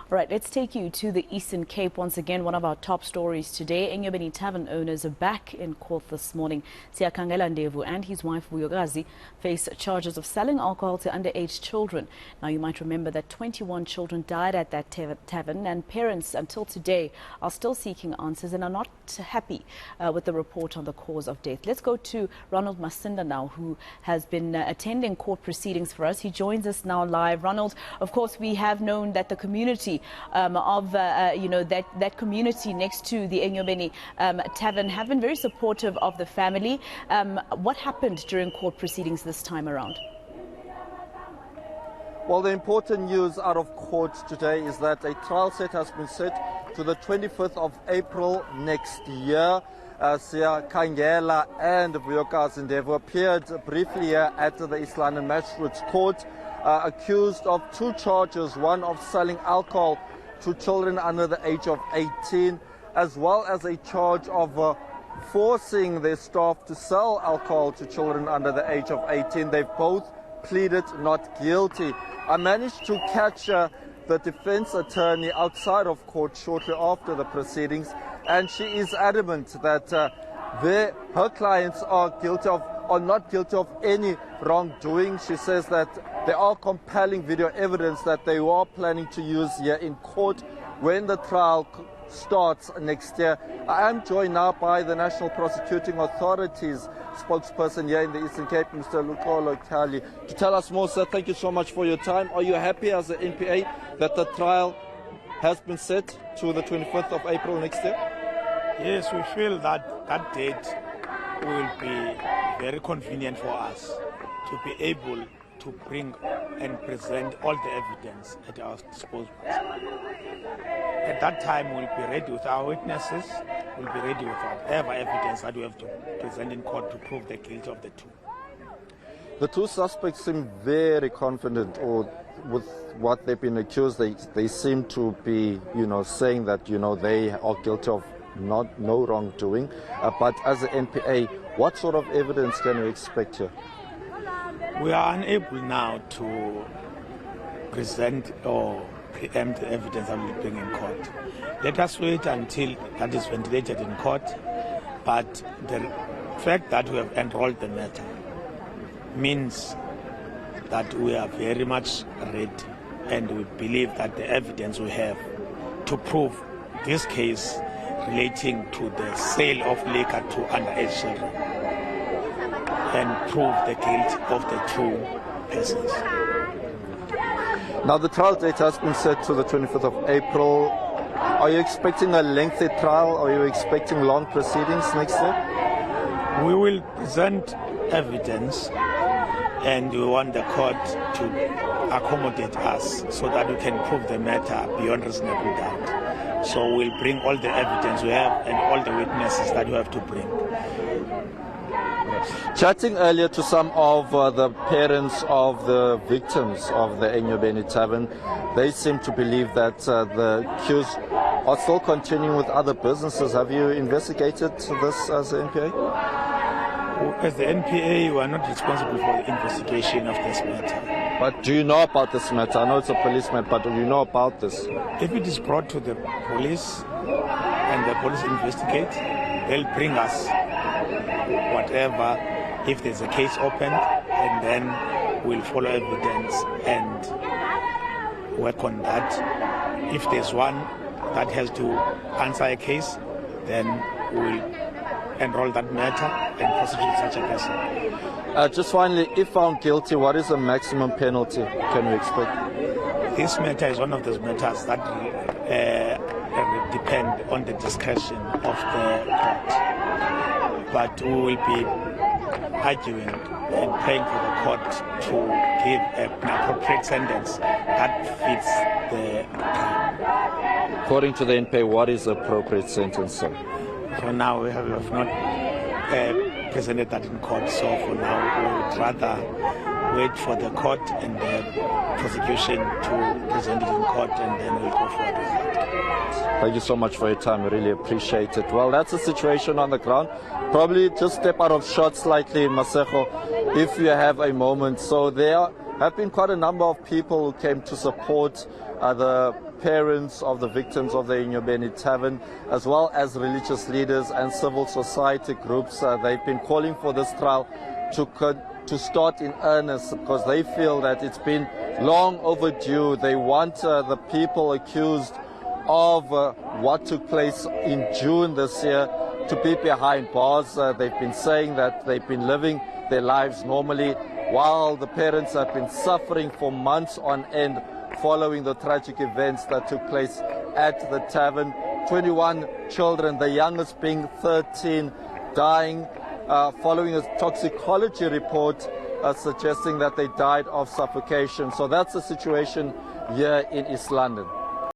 All right, let's take you to the Eastern Cape once again. One of our top stories today. Enyobeni Tavern owners are back in court this morning. Siyakhangela Ndevu and his wife Vuyokazi face charges of selling alcohol to underage children. Now, you might remember that 21 children died at that tavern, and parents until today are still seeking answers and are not happy with the report on the cause of death. Let's go to Ronald Masinda now, who has been attending court proceedings for us. He joins us now live. Ronald, of course, we have known that the community that community next to the Enyobeni Tavern have been very supportive of the family. What happened during court proceedings this time around? Well, the important news out of court today is that a trial set has been set to the 25th of April next year. Siyakhangela and Vuyokazi Ndevu appeared briefly here at the East London Magistrates Court, accused of two charges, one of selling alcohol to children under the age of 18, as well as a charge of forcing their staff to sell alcohol to children under the age of 18. They've both pleaded not guilty. I managed to catch the defense attorney outside of court shortly after the proceedings, and she is adamant that her clients are not guilty of any wrongdoing. She says that there are compelling video evidence that they were planning to use here in court when the trial starts next year. I am joined now by the National Prosecuting Authority's spokesperson here in the Eastern Cape, Mr. Vuyokazi, to tell us more. Sir, thank you so much for your time. Are you happy as the NPA that the trial has been set to the 25th of April next year? Yes, we feel that that date will be very convenient for us to be able to bring and present all the evidence at our disposal. At that time, we'll be ready with our witnesses, we'll be ready with whatever evidence that we have to present in court to prove the guilt of the two. The two suspects seem very confident with what they've been accused. They seem to be, saying that, they are guilty of no wrongdoing. But as the NPA, what sort of evidence can we expect here? We are unable now to present or preempt the evidence that we will bring in court. Let us wait until that is ventilated in court. But the fact that we have enrolled the matter means that we are very much ready, and we believe that the evidence we have to prove this case relating to the sale of liquor to underage children and prove the guilt of the two persons. Now, the trial date has been set to the 25th of April. Are you expecting a lengthy trial? Are you expecting long proceedings next year? We will present evidence, and we want the court to accommodate us so that we can prove the matter beyond reasonable doubt. So we'll bring all the evidence we have and all the witnesses that we have to bring. Chatting earlier to some of the parents of the victims of the Enyobeni Tavern, they seem to believe that the accused are still continuing with other businesses. Have you investigated this as the NPA? As the NPA, we are not responsible for the investigation of this matter. But do you know about this matter? I know it's a police matter, but do you know about this? If it is brought to the police and the police investigate, they'll bring us whatever, if there's a case opened, and then we'll follow evidence and work on that. If there's one that has to answer a case, then we'll enroll that matter and prosecute such a person. Just finally, if found guilty, what is the maximum penalty can we expect? This matter is one of those matters that depend on the discretion of the court. But we will be arguing and praying for the court to give an appropriate sentence that fits the crime. According to the NPA, what is the appropriate sentence, sir? For now, we have not presented that in court, so for now we would rather wait for the court and the prosecution to present it in court, and then we'll go forward with that. Thank you so much for your time. I really appreciate it. Well, that's the situation on the ground. Probably just step out of shot slightly, Maseko, if you have a moment. So there have been quite a number of people who came to support the parents of the victims of the Enyobeni Tavern, as well as religious leaders and civil society groups. They've been calling for this trial to start in earnest because they feel that it's been long overdue. They want the people accused of what took place in June this year to be behind bars. They've been saying that they've been living their lives normally, while the parents have been suffering for months on end following the tragic events that took place at the tavern. 21 children, the youngest being 13, dying following a toxicology report suggesting that they died of suffocation. So that's the situation here in East London.